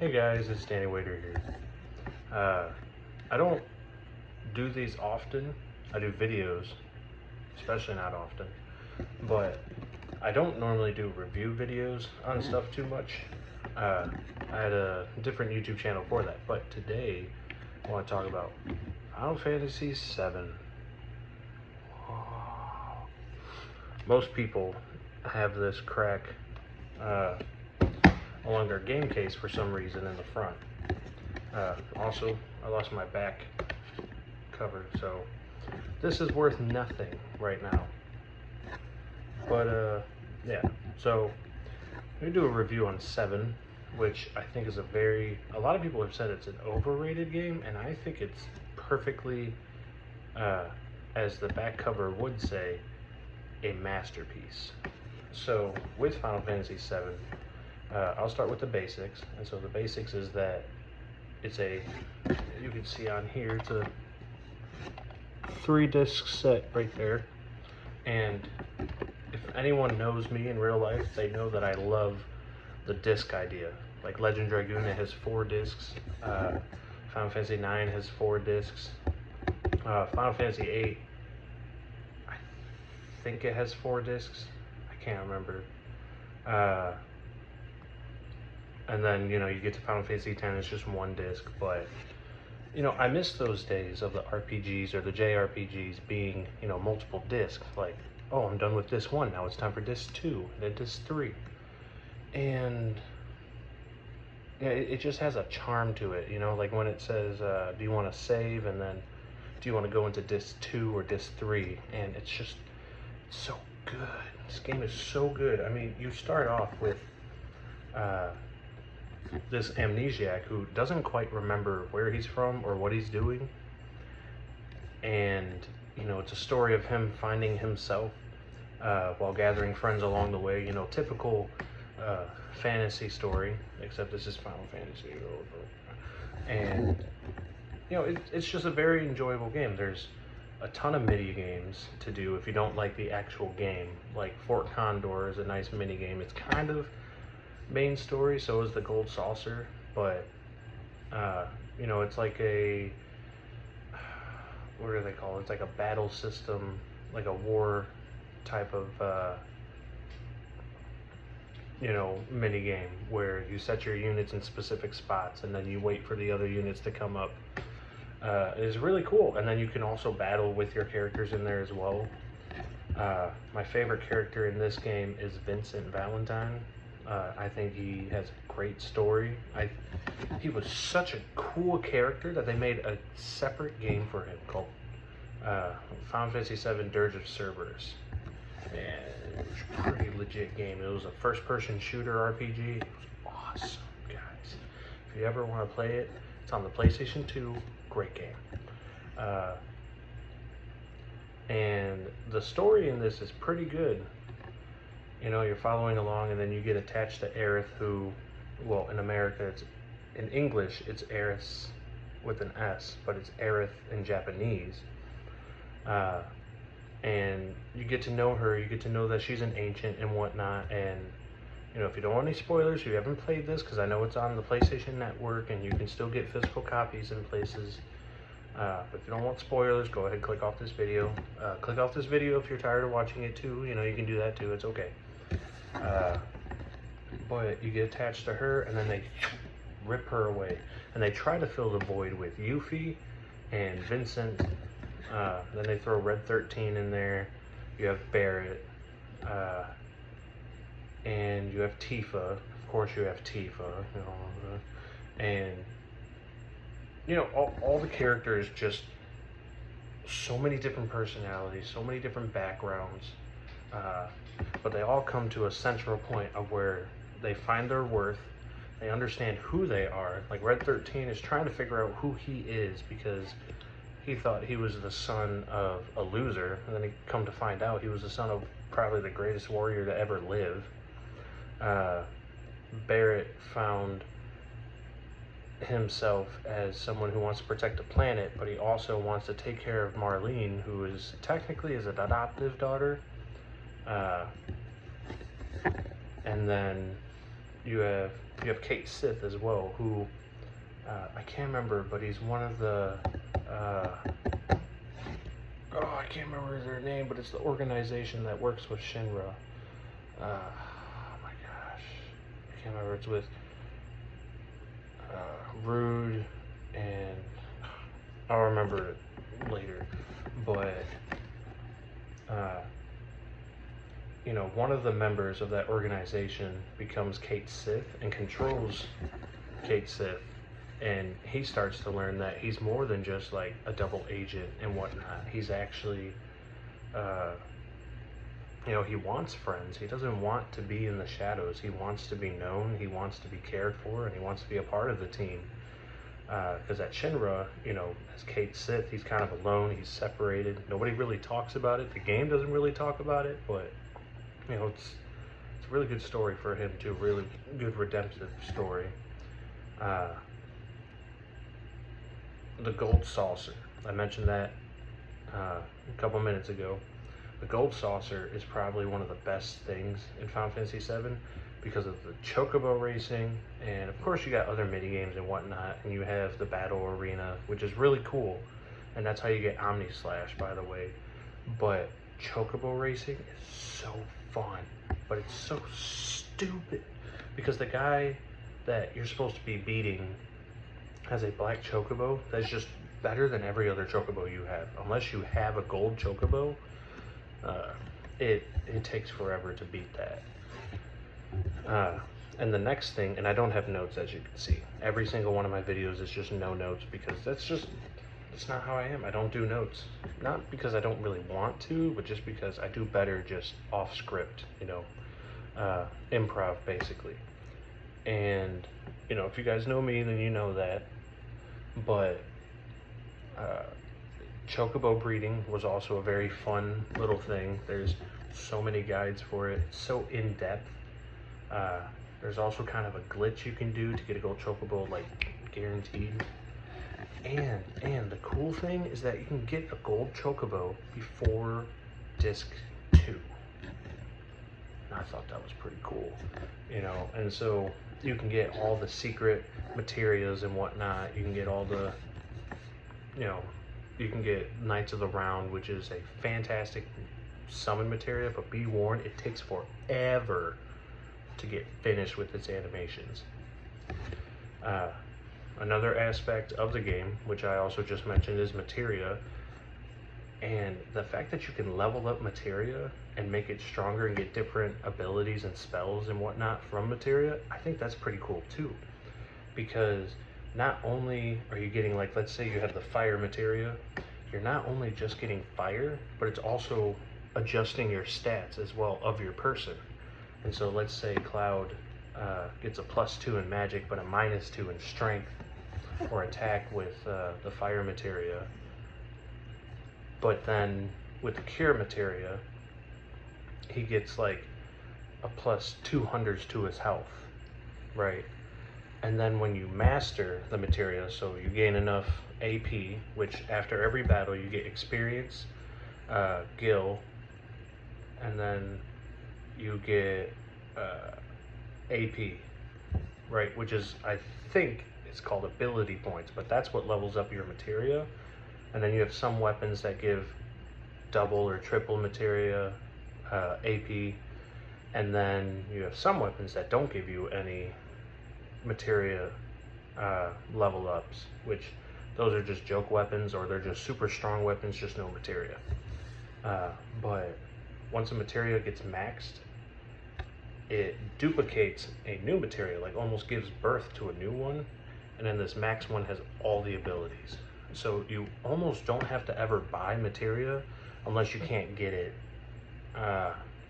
Hey guys, it's Danny Waiter here. I don't do these often. I do videos, especially not often, but I don't normally do review videos on stuff too much. I had a different YouTube channel for that, but today I want to talk about Final Fantasy VII. Most people have this crack along their game case for some reason in the front. Also, I lost my back cover, so this is worth nothing right now. But yeah, so I'm gonna do a review on 7, which I think is a lot of people have said it's an overrated game, and I think it's perfectly, as the back cover would say, a masterpiece. So with Final Fantasy VII, I'll start with the basics. And so the basics is that it's you can see on here, it's a 3-disc set right there. And if anyone knows me in real life, they know that I love the disc idea. Like Legend Dragoon, it has 4 discs. Final Fantasy IX has 4 discs. Final Fantasy VIII, I think it has 4 discs. I can't remember. And then, you get to Final Fantasy X, it's just 1 disc. But, I miss those days of the RPGs or the JRPGs being, multiple discs. Like, oh, I'm done with disc 1, now it's time for disc 2, and then disc 3. And, yeah, it just has a charm to it, like when it says, do you want to save, and then do you want to go into disc 2 or disc 3? And it's just so good. This game is so good. I mean, you start off with this amnesiac who doesn't quite remember where he's from or what he's doing, and it's a story of him finding himself while gathering friends along the way. Typical fantasy story, except this is Final Fantasy. And it's just a very enjoyable game. There's a ton of mini games to do if you don't like the actual game. Like Fort Condor is a nice mini game. It's kind of main story, so is the Gold Saucer, but it's like what do they call it? It's like a battle system, like a war type of mini game where you set your units in specific spots and then you wait for the other units to come up. It is really cool, and then you can also battle with your characters in there as well. My favorite character in this game is Vincent Valentine. I think he has a great story. He was such a cool character that they made a separate game for him called Final Fantasy VII Dirge of Cerberus. And it was a pretty legit game. It was a first-person shooter RPG. It was awesome, guys. If you ever want to play it, it's on the PlayStation 2. Great game. And the story in this is pretty good. You're following along, and then you get attached to Aerith, who, well, in America, in English, it's Aerith with an S, but it's Aerith in Japanese. And you get to know her, you get to know that she's an ancient and whatnot, and, if you don't want any spoilers, if you haven't played this, because I know it's on the PlayStation Network, and you can still get physical copies in places. But if you don't want spoilers, go ahead and click off this video. Click off this video if you're tired of watching it too. You can do that too, it's okay. But you get attached to her, and then they rip her away, and they try to fill the void with Yuffie and Vincent. Then they throw Red 13 in there. You have Barret, and you have Tifa. Of course, you have Tifa. And all the characters, just so many different personalities, so many different backgrounds. But they all come to a central point of where they find their worth, they understand who they are. Like Red 13 is trying to figure out who he is because he thought he was the son of a loser, and then he come to find out he was the son of probably the greatest warrior to ever live. Barret found himself as someone who wants to protect the planet, but he also wants to take care of Marlene, who is technically his adoptive daughter. And then you have Kate Sith as well, who I can't remember, but he's one of the I can't remember their name, but it's the organization that works with Shinra. Oh my gosh, I can't remember. It's with Rude, and I'll remember it later. But one of the members of that organization becomes Kate Sith and controls Kate Sith, and he starts to learn that he's more than just like a double agent and whatnot. He's actually he wants friends. He doesn't want to be in the shadows. He wants to be known, he wants to be cared for, and he wants to be a part of the team. Because at Shinra, as Kate Sith, he's kind of alone, he's separated. Nobody really talks about it. The game doesn't really talk about it, but it's a really good story for him too, really good redemptive story. The Gold Saucer, I mentioned that a couple minutes ago. The Gold Saucer is probably one of the best things in Final Fantasy VII because of the chocobo racing, and of course you got other mini games and whatnot, and you have the battle arena, which is really cool, and that's how you get Omni Slash, by the way. But chocobo racing is so fun, but it's so stupid because the guy that you're supposed to be beating has a black chocobo that's just better than every other chocobo you have. Unless you have a gold chocobo, it takes forever to beat that. And the next thing, and I don't have notes, as you can see. Every single one of my videos is just no notes because that's not how I am. I don't do notes. Not because I don't really want to, but just because I do better just off script, improv basically. And, if you guys know me, then you know that. But chocobo breeding was also a very fun little thing. There's so many guides for it. It's so in-depth. There's also kind of a glitch you can do to get a gold chocobo, like guaranteed. And the cool thing is that you can get a gold chocobo before disc 2. And I thought that was pretty cool, and so you can get all the secret materials and whatnot. You can get all the, you can get Knights of the Round, which is a fantastic summon materia, but be warned, it takes forever to get finished with its animations. Another aspect of the game, which I also just mentioned, is materia. And the fact that you can level up materia and make it stronger and get different abilities and spells and whatnot from materia, I think that's pretty cool too. Because not only are you getting, like, let's say you have the fire materia, you're not only just getting fire, but it's also adjusting your stats as well of your person. And so let's say Cloud gets a +2 in magic, but a -2 in strength or attack with the fire materia. But then with the cure materia, he gets like a +200 to his health, right? And then when you master the materia, so you gain enough AP, which after every battle you get experience, gil, and then you get AP, right? Which is, I think it's called ability points, but that's what levels up your materia. And then you have some weapons that give double or triple materia AP, and then you have some weapons that don't give you any materia level ups, which those are just joke weapons, or they're just super strong weapons, just no materia. But once a materia gets maxed, it duplicates a new materia, like almost gives birth to a new one, and then this max one has all the abilities. So you almost don't have to ever buy materia unless you can't get it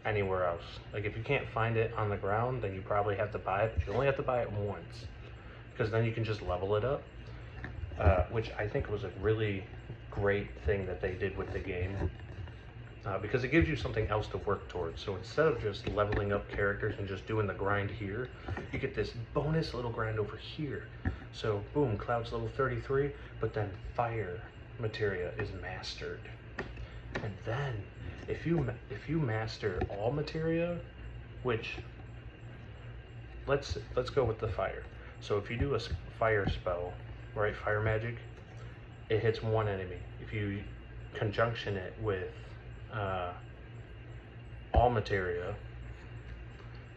anywhere else. Like if you can't find it on the ground, then you probably have to buy it, but you only have to buy it once, because then you can just level it up, which I think was a really great thing that they did with the game, because it gives you something else to work towards. So instead of just leveling up characters and just doing the grind here, you get this bonus little grind over here. So boom, Cloud's level 33, but then fire materia is mastered. And then if you master all materia, which let's go with the fire. So if you do a fire spell, right, fire magic, it hits one enemy. If you conjunction it with uh, all materia,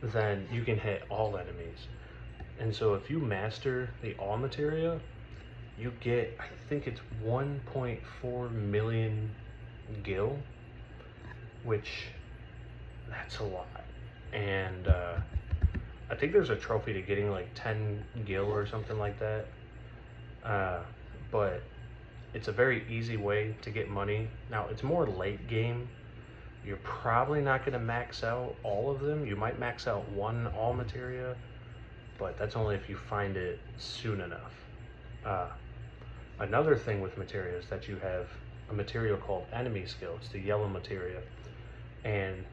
then you can hit all enemies. And so if you master the all materia, you get, I think it's 1.4 million gil, which that's a lot. And I think there's a trophy to getting like 10 gil or something like that. But it's a very easy way to get money. Now, it's more late game. You're probably not going to max out all of them. You might max out one all materia, but that's only if you find it soon enough. Another thing with materia is that you have a material called enemy skill. It's the yellow materia. And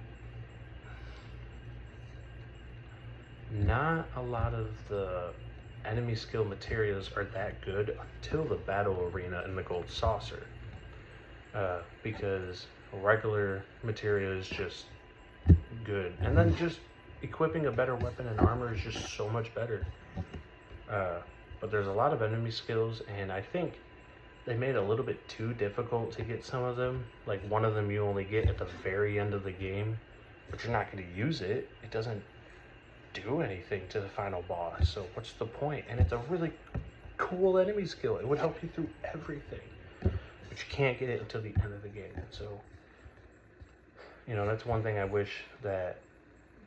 not a lot of the enemy skill materials are that good until the battle arena and the gold saucer. Because regular materia is just good. And then just equipping a better weapon and armor is just so much better. But there's a lot of enemy skills, and I think they made it a little bit too difficult to get some of them. Like one of them you only get at the very end of the game, but you're not going to use it. It doesn't do anything to the final boss, so what's the point? And it's a really cool enemy skill. It would help you through everything, but you can't get it until the end of the game. So, you know, that's one thing I wish that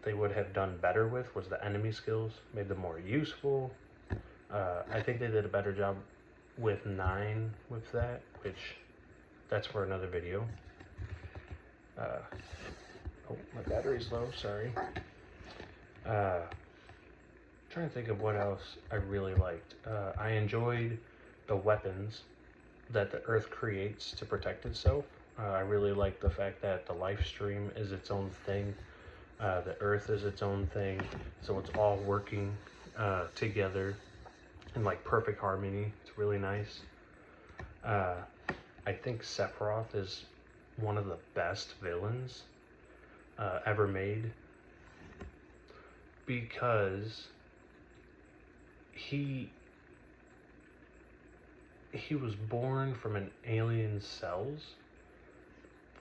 they would have done better with, was the enemy skills, made them more useful. I think they did a better job with 9 with that, which that's for another video. Oh, my battery's low, sorry. Trying to think of what else I really liked. I enjoyed the weapons that the Earth creates to protect itself. I really like the fact that the life stream is its own thing. The Earth is its own thing. So it's all working together in like perfect harmony. It's really nice. I think Sephiroth is one of the best villains ever made, because he was born from an alien's cells,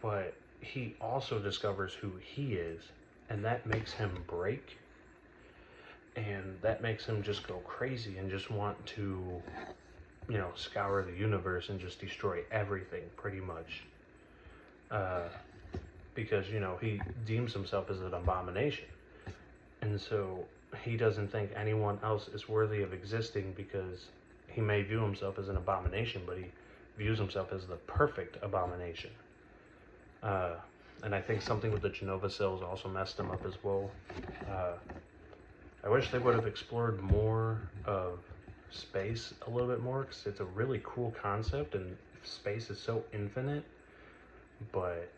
but he also discovers who he is, and that makes him break, and that makes him just go crazy and just want to, you know, scour the universe and just destroy everything pretty much, because, you know, he deems himself as an abomination. And so he doesn't think anyone else is worthy of existing, because he may view himself as an abomination, but he views himself as the perfect abomination. And I think something with the Jenova cells also messed him up as well. I wish they would have explored more of space a little bit more, because it's a really cool concept and space is so infinite, but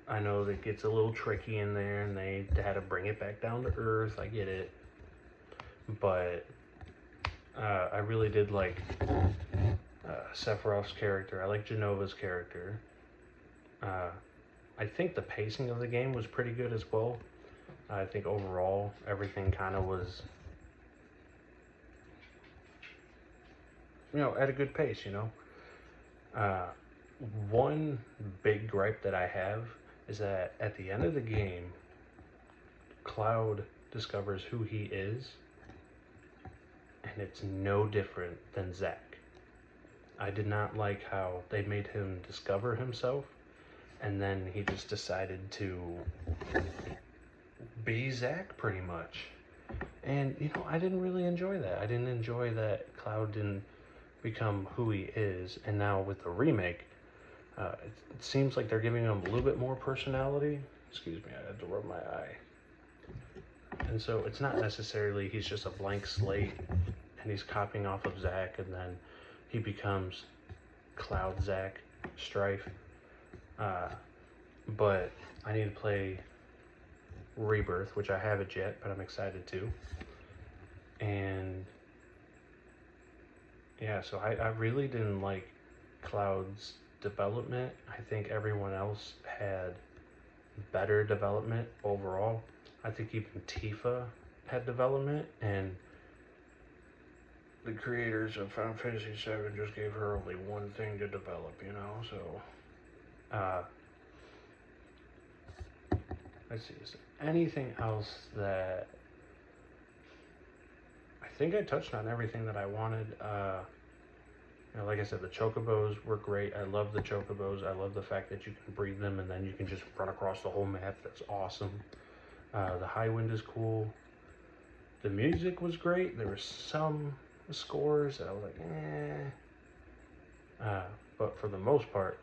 I know that gets a little tricky in there, and they had to bring it back down to Earth. I get it. But I really did like Sephiroth's character. I like Jenova's character. I think the pacing of the game was pretty good as well. I think overall everything kind of was, you know, at a good pace, you know. One big gripe that I have is that at the end of the game, Cloud discovers who he is, and it's no different than Zack. I did not like how they made him discover himself, and then he just decided to be Zack pretty much. And, you know, I didn't really enjoy that. I didn't enjoy that Cloud didn't become who he is, and now with the remake, it seems like they're giving him a little bit more personality. Excuse me, I had to rub my eye. And so it's not necessarily he's just a blank slate and he's copying off of Zack, and then he becomes Cloud Zack Strife. But I need to play Rebirth, which I haven't yet, but I'm excited to. And yeah, so I really didn't like Cloud's development. I think everyone else had better development overall. I think even Tifa had development, and the creators of Final Fantasy VII just gave her only one thing to develop, you know. So, let's see. Is there anything else that I think I touched on everything that I wanted? You know, like I said, the chocobos were great. I love the chocobos. I love the fact that you can breed them and then you can just run across the whole map. That's awesome. The high wind is cool. The music was great. There were some scores that I was like, but for the most part,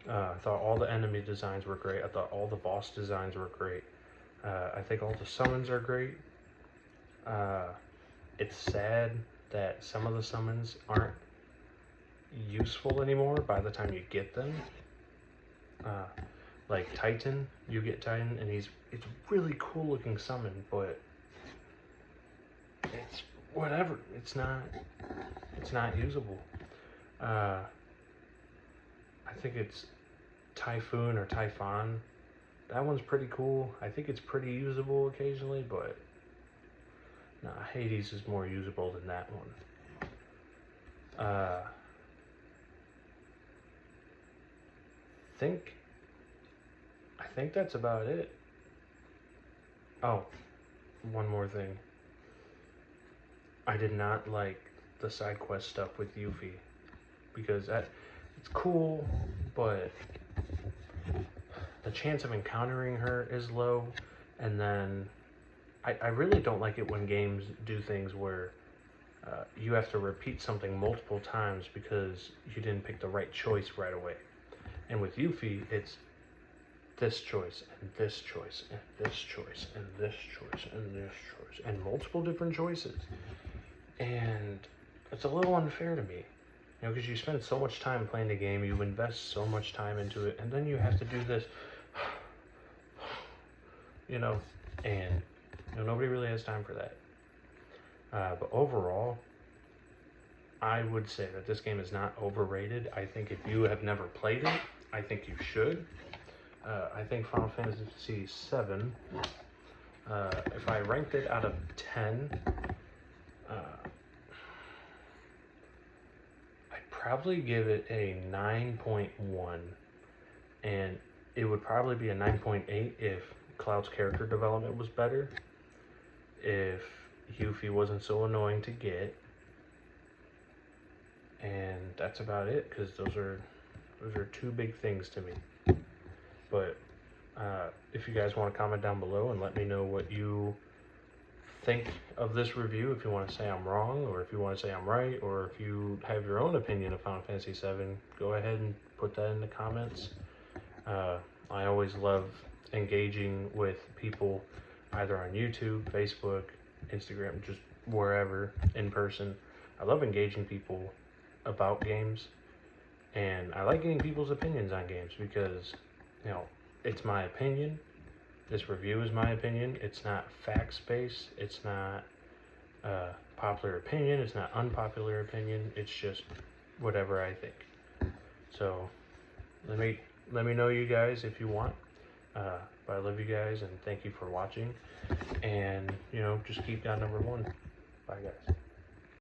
I thought all the enemy designs were great. I thought all the boss designs were great. I think all the summons are great. It's sad that some of the summons aren't useful anymore by the time you get them. Like Titan, you get Titan, and it's a really cool looking summon, but it's whatever. It's not usable. I think it's Typhoon or Typhon. That one's pretty cool. I think it's pretty usable occasionally, but nah, Hades is more usable than that one. I think that's about it. Oh, one more thing. I did not like the side quest stuff with Yuffie, because it's cool, but the chance of encountering her is low, and then I really don't like it when games do things where you have to repeat something multiple times because you didn't pick the right choice right away. And with Yuffie, it's this choice, and this choice, and this choice, and this choice, and this choice, and multiple different choices. And it's a little unfair to me, you know, because you spend so much time playing the game, you invest so much time into it, and then you have to do this, you know, and you know, nobody really has time for that. But overall, I would say that this game is not overrated. I think if you have never played it, I think you should. I think Final Fantasy VII, if I ranked it out of 10, I'd probably give it a 9.1, and it would probably be a 9.8 if Cloud's character development was better, if Yuffie wasn't so annoying to get, and that's about it, because those are two big things to me. But if you guys want to comment down below and let me know what you think of this review, if you want to say I'm wrong, or if you want to say I'm right, or if you have your own opinion of Final Fantasy VII, go ahead and put that in the comments. I always love engaging with people either on YouTube, Facebook, Instagram, just wherever, in person. I love engaging people about games, and I like getting people's opinions on games because, you know, it's my opinion. This review is my opinion. It's not facts-based. It's not popular opinion. It's not unpopular opinion. It's just whatever I think. So let me know, you guys, if you want. But I love you guys, and thank you for watching. And, you know, just keep down number one. Bye, guys.